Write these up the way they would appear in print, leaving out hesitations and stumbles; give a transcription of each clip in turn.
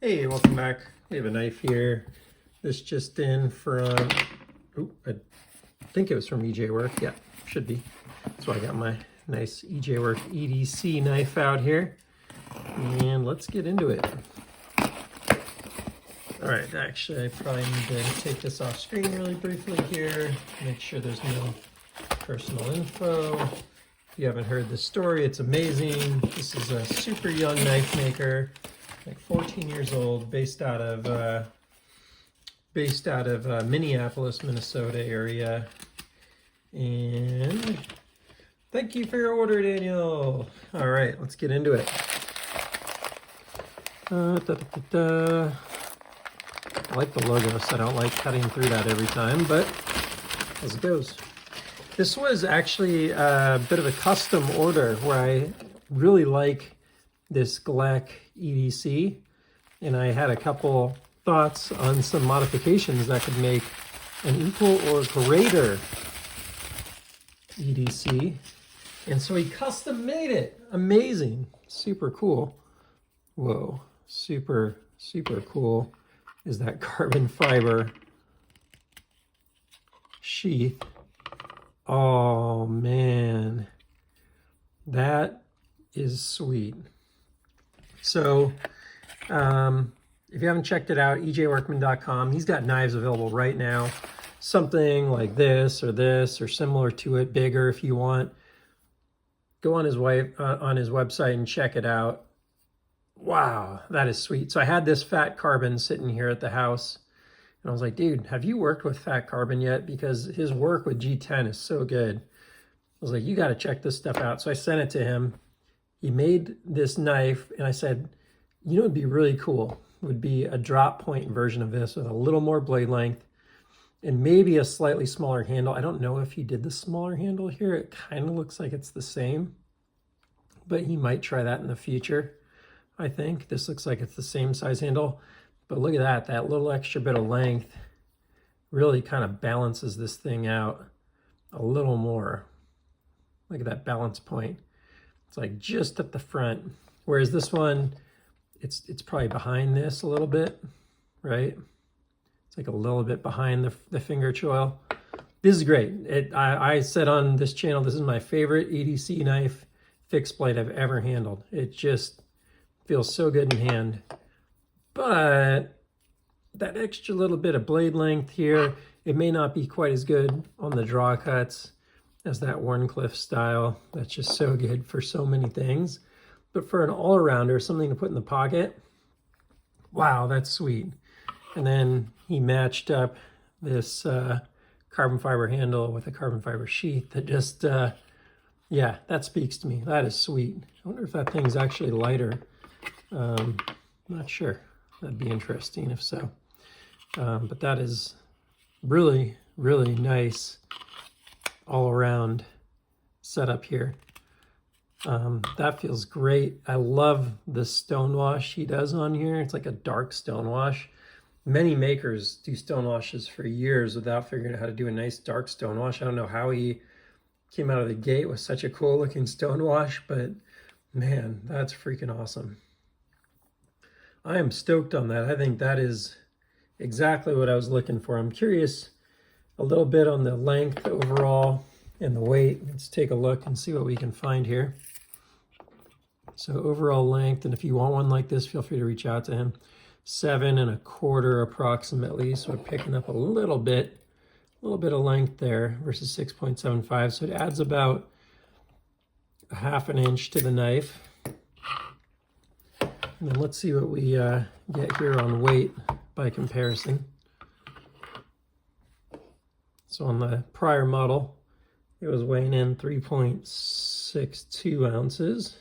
Hey, welcome back. We have a knife here. This just in from, I think it was from EJwork. Yeah, should be. So I got my nice EJwork EDC knife out here. And let's get into it. All right, actually, I probably need to take this off screen really briefly here. Make sure there's no personal info. If you haven't heard this story, it's amazing. This is a super young knife maker, like 14 years old, based out of Minneapolis, Minnesota area. And thank you for your order, Daniel. All right, let's get into it. I like the logo, so I don't like cutting through that every time, but as it goes. This was actually a bit of a custom order where I really like this Gleck EDC, and I had a couple thoughts on some modifications that could make an equal or greater EDC. And so he custom made it. Amazing. Super cool. Whoa. Super, super cool is that carbon fiber sheath. Oh man, that is sweet. So if you haven't checked it out, EJworkman.com, he's got knives available right now. Something like this or similar to it, bigger if you want. Go on his website and check it out. Wow, that is sweet. So I had this fat carbon sitting here at the house, and I was like, dude, have you worked with fat carbon yet? Because his work with G10 is so good. I was like, you got to check this stuff out. So I sent it to him. He made this knife, and I said, you know, it'd be really cool. It would be a drop point version of this with a little more blade length and maybe a slightly smaller handle. I don't know if he did the smaller handle here. It kind of looks like it's the same, but he might try that in the future. I think this looks like it's the same size handle, but look at that little extra bit of length really kind of balances this thing out a little more. Look at that balance point. It's like just at the front, whereas this one, it's probably behind this a little bit, right? It's like a little bit behind the finger choil. This is great. I said on this channel, this is my favorite EDC knife fixed blade I've ever handled. It just feels so good in hand. But that extra little bit of blade length here, it may not be quite as good on the draw cuts as that Wharncliffe style. That's just so good for so many things. But for an all-arounder, something to put in the pocket, wow, that's sweet. And then he matched up this carbon fiber handle with a carbon fiber sheath that just, yeah, that speaks to me. That is sweet. I wonder if that thing's actually lighter. Not sure. That'd be interesting if so. But that is really, really nice all around setup here. That feels great. I love the stonewash he does on here. It's like a dark stonewash. Many makers do stonewashes for years without figuring out how to do a nice dark stonewash. I don't know how he came out of the gate with such a cool looking stonewash, but man, that's freaking awesome. I am stoked on that. I think that is exactly what I was looking for. I'm curious a little bit on the length overall and the weight. Let's take a look and see what we can find here. So overall length, and if you want one like this, feel free to reach out to him. 7 1/4 approximately. So we're picking up a little bit of length there versus 6.75. So it adds about a 1/2 inch to the knife. And then let's see what we get here on weight by comparison. So on the prior model, it was weighing in 3.62 ounces.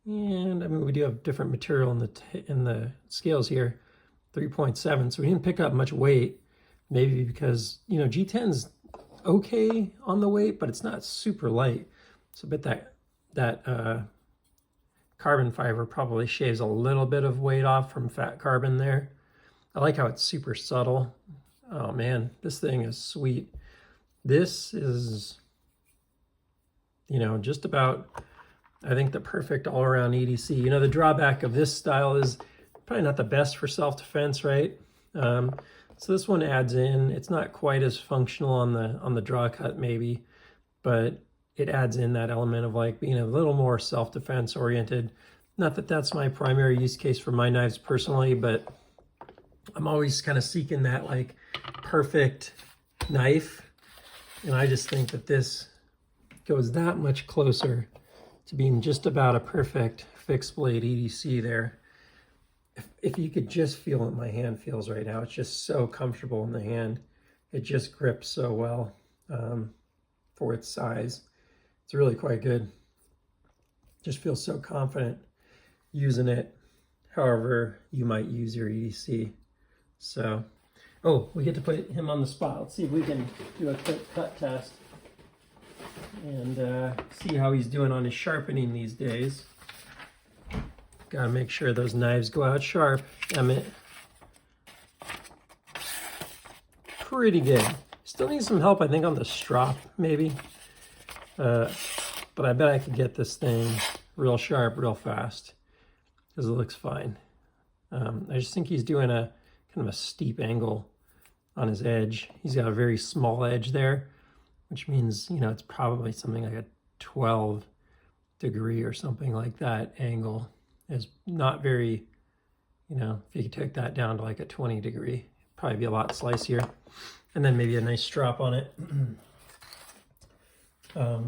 And I mean, we do have different material in the scales here, 3.7. So we didn't pick up much weight, maybe because, you know, G10's okay on the weight, but it's not super light. So I bet that carbon fiber probably shaves a little bit of weight off from fat carbon there. I like how it's super subtle. Oh man, this thing is sweet. This is, you know, just about, I think, the perfect all-around EDC. You know, the drawback of this style is probably not the best for self-defense, right? So this one adds in, it's not quite as functional on the draw cut maybe, but it adds in that element of like being a little more self-defense oriented. Not that that's my primary use case for my knives personally, but I'm always kind of seeking that like perfect knife. And I just think that this goes that much closer to being just about a perfect fixed blade EDC there. If you could just feel what my hand feels right now, it's just so comfortable in the hand. It just grips so well for its size. It's really quite good. Just feel so confident using it however you might use your EDC. So, oh, we get to put him on the spot. Let's see if we can do a quick cut test and see how he's doing on his sharpening these days. Gotta make sure those knives go out sharp. Emmett. Pretty good. Still need some help, I think, on the strop, maybe. But I bet I could get this thing real sharp, real fast, because it looks fine. I just think he's doing a kind of a steep angle on his edge. He's got a very small edge there, which means, you know, it's probably something like a 12 degree or something like that angle. Is not very, you know, if you could take that down to like a 20 degree, probably be a lot slicier. And then maybe a nice strop on it.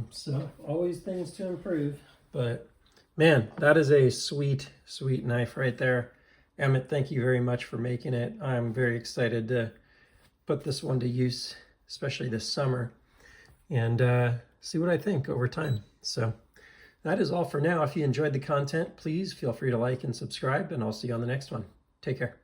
So always things to improve, but man, that is a sweet, sweet knife right there. Emmett, thank you very much for making it. I'm very excited to put this one to use, especially this summer, and see what I think over time. So that is all for now. If you enjoyed the content, please feel free to like and subscribe, and I'll see you on the next one. Take care.